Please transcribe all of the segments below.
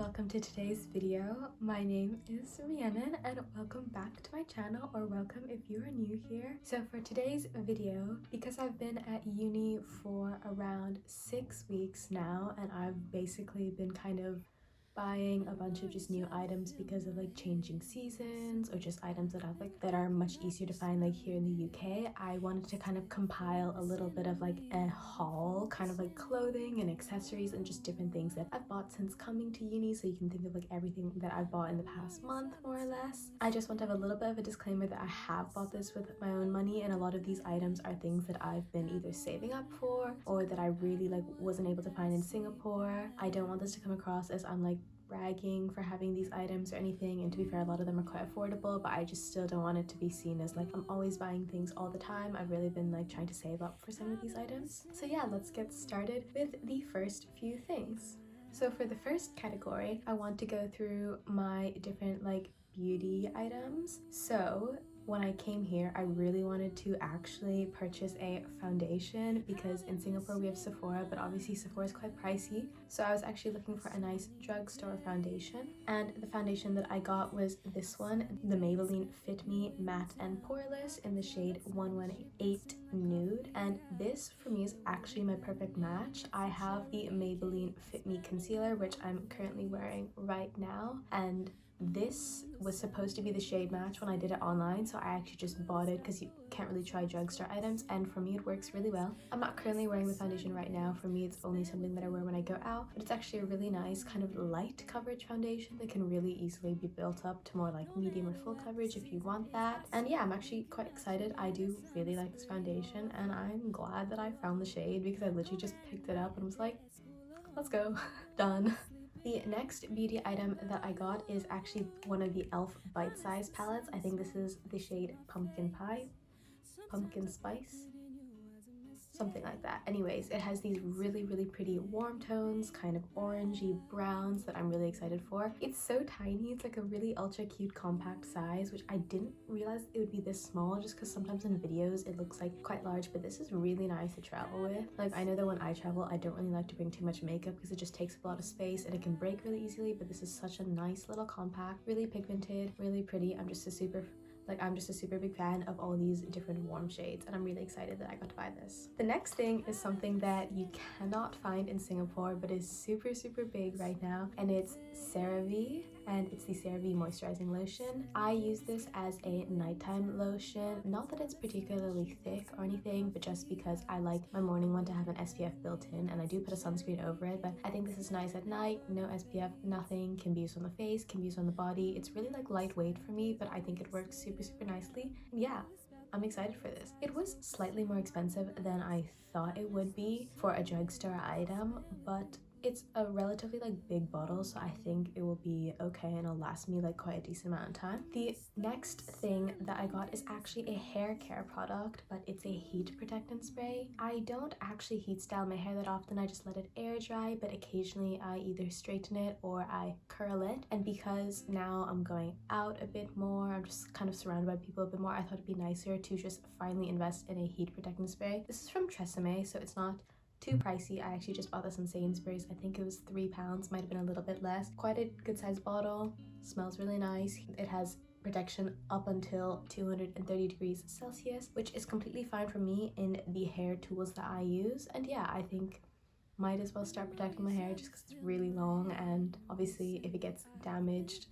welcome to today's video. My name is Rhiannon and welcome back to my channel, or welcome if you are new here. So for today's video, because I've been at uni for around 6 weeks now and I've basically been kind of buying a bunch of just new items because of like changing seasons, or just items that that are much easier to find like here in the UK. I wanted to kind of compile a little bit of like a haul, kind of like clothing and accessories and just different things that I've bought since coming to uni, so you can think of like everything that I've bought in the past month more or less. I just want to have a little bit of a disclaimer that I have bought this with my own money, and a lot of these items are things that I've been either saving up for or that I really like wasn't able to find in Singapore. I don't want this to come across as I'm like bragging for having these items or anything, and to be fair, a lot of them are quite affordable, but I just still don't want it to be seen as like I'm always buying things all the time. I've really been like trying to save up for some of these items. So yeah, let's get started with the first few things. So for the first category, I want to go through my different like beauty items. So when I came here, I really wanted to actually purchase a foundation because in Singapore we have Sephora, but obviously Sephora is quite pricey. So I was actually looking for a nice drugstore foundation, and the foundation that I got was this one, the Maybelline Fit Me Matte and Poreless in the shade 118 Nude. And this for me is actually my perfect match. I have the Maybelline Fit Me Concealer, which I'm currently wearing right now, and this was supposed to be the shade match when I did it online, so I actually just bought it because you can't really try drugstore items, and for me it works really well. I'm not currently wearing the foundation right now. For me, it's only something that I wear when I go out, but it's actually a really nice kind of light coverage foundation that can really easily be built up to more like medium or full coverage if you want that. And yeah, I'm actually quite excited. I do really like this foundation, and I'm glad that I found the shade because I literally just picked it up and was like, let's go. Done. The next beauty item that I got is actually one of the e.l.f. bite-size palettes. I think this is the shade Pumpkin Pie, Pumpkin Spice, something like that. Anyways, it has these really pretty warm tones, kind of orangey browns that I'm really excited for. It's so tiny. It's like a really ultra cute compact size, which I didn't realize it would be this small just because sometimes in videos it looks like quite large, but this is really nice to travel with. Like, I know that when I travel, I don't really like to bring too much makeup because it just takes up a lot of space and it can break really easily, but this is such a nice little compact, really pigmented, really pretty. I'm just a super big fan of all these different warm shades, and I'm really excited that I got to buy this. The next thing is something that you cannot find in Singapore but is super big right now, and it's CeraVe, and it's the CeraVe moisturizing lotion. I use this as a nighttime lotion. Not that it's particularly thick or anything, but just because I like my morning one to have an SPF built in, and I do put a sunscreen over it, but I think this is nice at night. No SPF, nothing, can be used on the face, can be used on the body. It's really like lightweight for me, but I think it works super nicely. Yeah, I'm excited for this. It was slightly more expensive than I thought it would be for a drugstore item, but it's a relatively like big bottle, so I think it will be okay and it'll last me like quite a decent amount of time. The next thing that I got is actually a hair care product, but it's a heat protectant spray. I don't actually heat style my hair that often. I just let it air dry, but occasionally I either straighten it or I curl it. And because now I'm going out a bit more, I'm just kind of surrounded by people a bit more, I thought it'd be nicer to just finally invest in a heat protectant spray. This is from Tresemme, so it's not too pricey. I actually just bought this in Sainsbury's. I think it was £3, might have been a little bit less. Quite a good sized bottle, smells really nice. It has protection up until 230 degrees Celsius, which is completely fine for me in the hair tools that I use. And yeah, I think might as well start protecting my hair just because it's really long, and obviously if it gets damaged,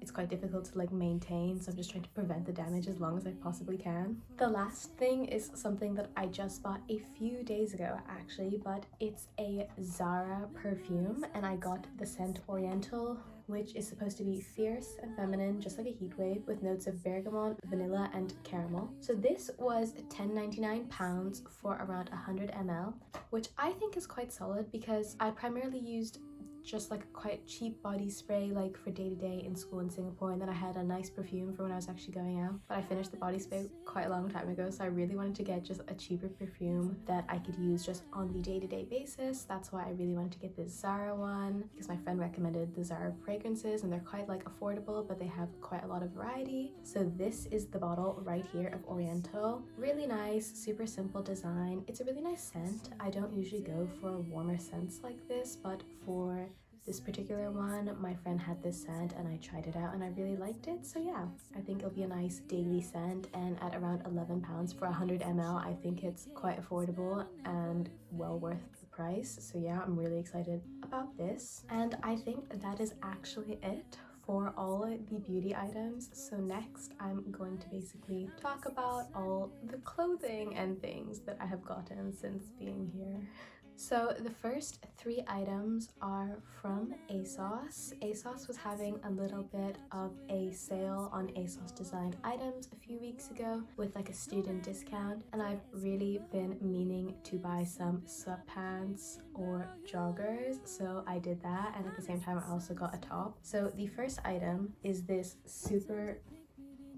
it's quite difficult to like maintain, so I'm just trying to prevent the damage as long as I possibly can. The last thing is something that I just bought a few days ago actually, but it's a Zara perfume, and I got the scent Oriental, which is supposed to be fierce and feminine, just like a heat wave, with notes of bergamot, vanilla and caramel. So this was £10.99 for around 100 ml, which I think is quite solid because I primarily used just like a quite cheap body spray like for day-to-day in school in Singapore, and then I had a nice perfume for when I was actually going out, but I finished the body spray quite a long time ago, so I really wanted to get just a cheaper perfume that I could use just on the day-to-day basis. That's why I really wanted to get this Zara one, because my friend recommended the Zara fragrances and they're quite like affordable, but they have quite a lot of variety. So this is the bottle right here of Oriental. Really nice, super simple design. It's a really nice scent. I don't usually go for warmer scents like this, but for the This particular one, my friend had this scent and I tried it out and I really liked it. So yeah, I think it'll be a nice daily scent, and at around £11 for 100 ml, I think it's quite affordable and well worth the price. So yeah, I'm really excited about this. And I think that is actually it for all the beauty items. So next I'm going to basically talk about all the clothing and things that I have gotten since being here. So the first 3 items are from ASOS. ASOS was having a little bit of a sale on ASOS designed items a few weeks ago with like a student discount, and I've really been meaning to buy some sweatpants or joggers, so I did that, and at the same time I also got a top. So the first item is this super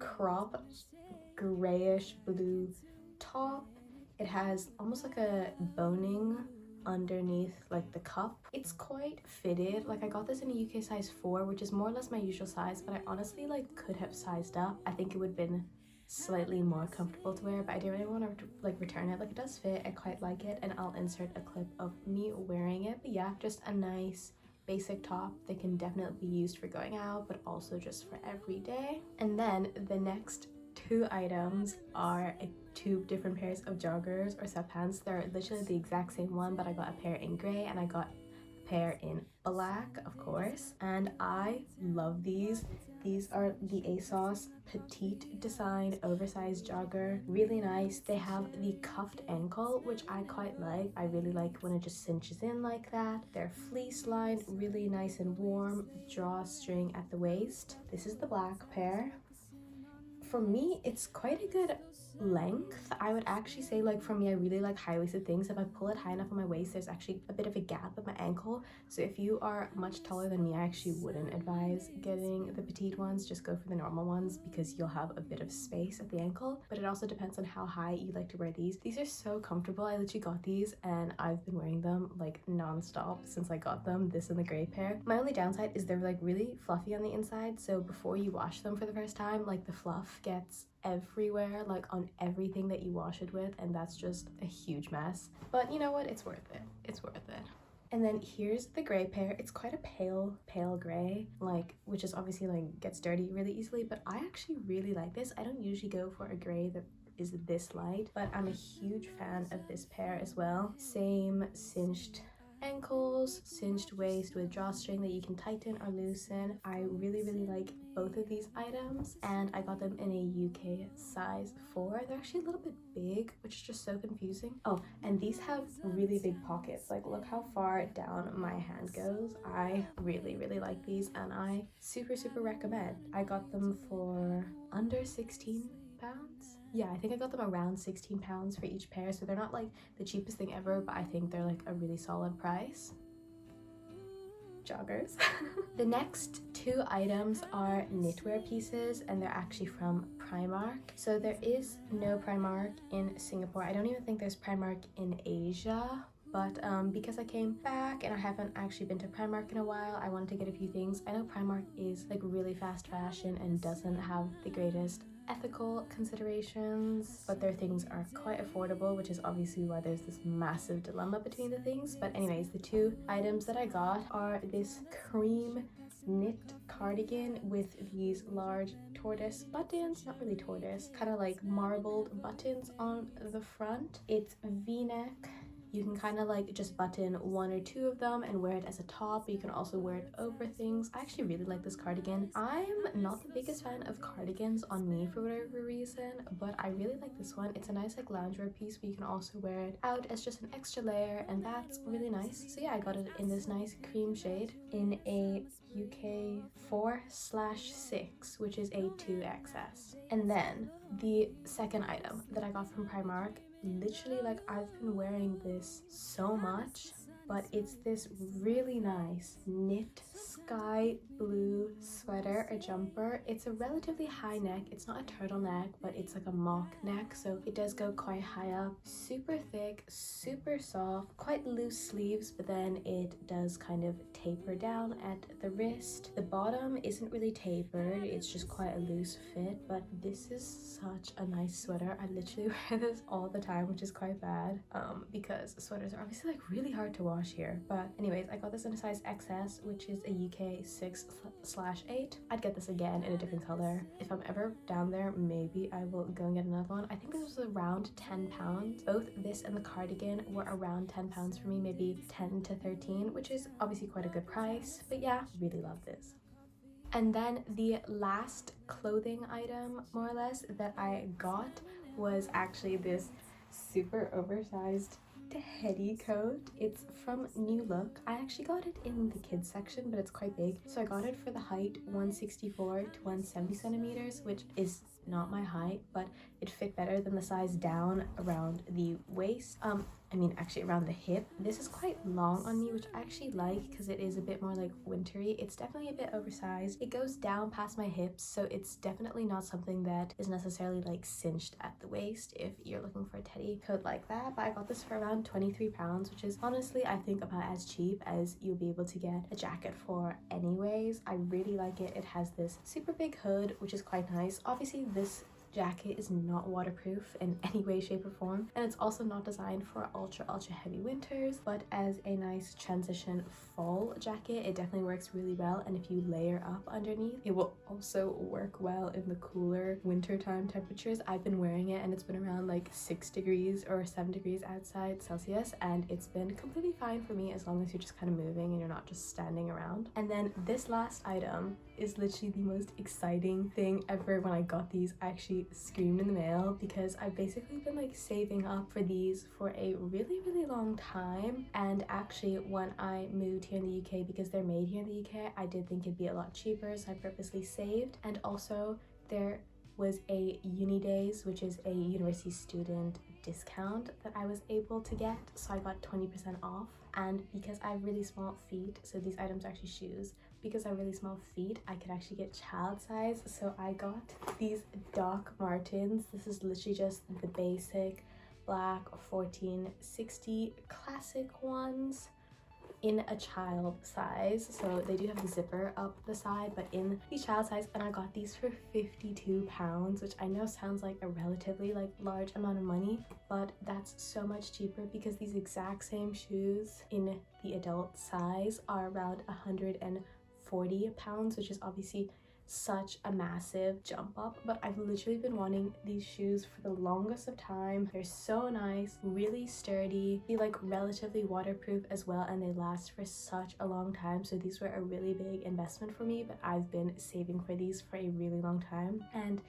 crop grayish blue top. It has almost like a boning underneath like the cup. It's quite fitted. Like I got this in a UK size 4, which is more or less my usual size, but I honestly like could have sized up. I think it would have been slightly more comfortable to wear, but I didn't really want to like return it. Like it does fit, I quite like it, and I'll insert a clip of me wearing it. But yeah, just a nice basic top that can definitely be used for going out, but also just for every day. And then the next 2 items are 2 different pairs of joggers or sweatpants. They're literally the exact same one, but I got a pair in grey and I got a pair in black, of course, and I love these. These are the ASOS petite design oversized jogger. Really nice. They have the cuffed ankle, which I quite like. I really like when it just cinches in like that. They're fleece lined, really nice and warm, drawstring at the waist. This is the black pair. For me, it's quite a good length. I would actually say, like, for me, I really like high-waisted things. If I pull it high enough on my waist, there's actually a bit of a gap at my ankle. So if you are much taller than me, I actually wouldn't advise getting the petite ones. Just go for the normal ones because you'll have a bit of space at the ankle. But it also depends on how high you like to wear these. These are so comfortable. I literally got these and I've been wearing them like non-stop since I got them, this and the gray pair. My only downside is they're like really fluffy on the inside. So before you wash them for the first time, like the fluff gets everywhere, like on everything that you wash it with, and that's just a huge mess. But you know what, it's worth it. It's worth it. And then here's the gray pair. It's quite a pale gray, like, which is obviously like gets dirty really easily, but I actually really like this. I don't usually go for a gray that is this light, but I'm a huge fan of this pair as well. Same cinched ankles, cinched waist with drawstring that you can tighten or loosen. I really like both of these items, and I got them in a UK size 4. They're actually a little bit big, which is just so confusing. Oh, and these have really big pockets. Like, look how far down my hand goes. I really like these, and I super recommend. I got them for under £16. Yeah, I think I got them around £16 for each pair, so they're not like the cheapest thing ever, but I think they're like a really solid price. Joggers. The next 2 items are knitwear pieces, and they're actually from Primark. So there is no Primark in Singapore. I don't even think there's Primark in Asia. But because I came back and I haven't actually been to Primark in a while, I wanted to get a few things. I know Primark is like really fast fashion and doesn't have the greatest ethical considerations, but their things are quite affordable, which is obviously why there's this massive dilemma between the things. But anyways, the 2 items that I got are this cream knit cardigan with these large tortoise buttons, not really tortoise, kind of like marbled buttons on the front. It's v-neck. You can kind of like just button 1 or 2 of them and wear it as a top. You can also wear it over things. I actually really like this cardigan. I'm not the biggest fan of cardigans on me for whatever reason, but I really like this one. It's a nice like loungewear piece, but you can also wear it out as just an extra layer, and that's really nice. So yeah, I got it in this nice cream shade in a UK 4/6, which is a 2XS. And then the second item that I got from Primark, literally like I've been wearing this so much, but it's this really nice knit sky blue sweater or jumper. It's a relatively high neck. It's not a turtleneck, but it's like a mock neck, so it does go quite high up. Super thick, super soft, quite loose sleeves, but then it does kind of taper down at the wrist. The bottom isn't really tapered, it's just quite a loose fit, but this is such a nice sweater. I literally wear this all the time, which is quite bad because sweaters are obviously like really hard to wash here. But anyways, I got this in a size XS, which is a UK 6/8. I'd get this again in a different color. If I'm ever down there, maybe I will go and get another one. I think this was around £10. Both this and the cardigan were around £10 for me, maybe 10 to 13, which is obviously quite a good price. But yeah, really love this. And then the last clothing item, more or less, that I got was actually this super oversized teddy coat. It's from New Look. I actually got it in the kids section, but it's quite big, so I got it for the height 164 to 170 centimeters, which is not my height, but it fit better than the size down around the waist. Actually around the hip. This is quite long on me, which I actually like because it is a bit more like wintry. It's definitely a bit oversized. It goes down past my hips, so it's definitely not something that is necessarily like cinched at the waist if you're looking for a teddy coat like that. But I got this for around £23, which is honestly I think about as cheap as you'll be able to get a jacket for anyways. I really like it. It has this super big hood, which is quite nice. Obviously this jacket is not waterproof in any way, shape or form, and it's also not designed for ultra heavy winters, but as a nice transition fall jacket it definitely works really well. And if you layer up underneath, it will also work well in the cooler wintertime temperatures. I've been wearing it and it's been around like 6 degrees or 7 degrees outside Celsius, and it's been completely fine for me as long as you're just kind of moving and you're not just standing around. And then this last item is literally the most exciting thing ever. When I got these, I actually screamed in the mail because I've basically been like saving up for these for a really long time. And actually when I moved here in the UK, because they're made here in the UK, I did think it'd be a lot cheaper, so I purposely saved. And also there was a uni days, which is a university student discount that I was able to get, so I got 20% off. And because I have really small feet, so these items are actually shoes, because I have really small feet, I could actually get child size. So I got these Doc Martens. This is literally just the basic black 1460 classic ones in a child size. So they do have the zipper up the side, but in the child size, and I got these for £52, which I know sounds like a relatively like large amount of money, but that's so much cheaper because these exact same shoes in the adult size are around £140, which is obviously such a massive jump up. But I've literally been wanting these shoes for the longest of time. They're so nice, really sturdy, they like relatively waterproof as well, and they last for such a long time. So these were a really big investment for me, but I've been saving for these for a really long time, and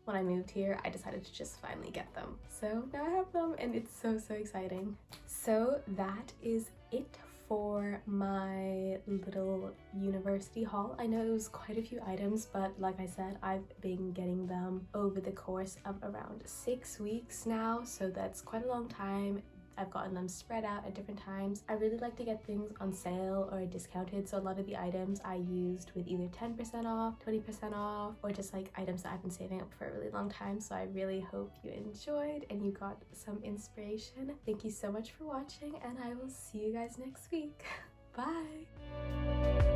when I moved here I decided to just finally get them. So now I have them and it's so exciting. So that is it for my little university haul. I know it was quite a few items, but like I said, I've been getting them over the course of around 6 weeks now, so that's quite a long time. I've gotten them spread out at different times. I really like to get things on sale or discounted, so a lot of the items I used with either 10% off, 20% off, or just like items that I've been saving up for a really long time. So I really hope you enjoyed and you got some inspiration. Thank you so much for watching, and I will see you guys next week. Bye!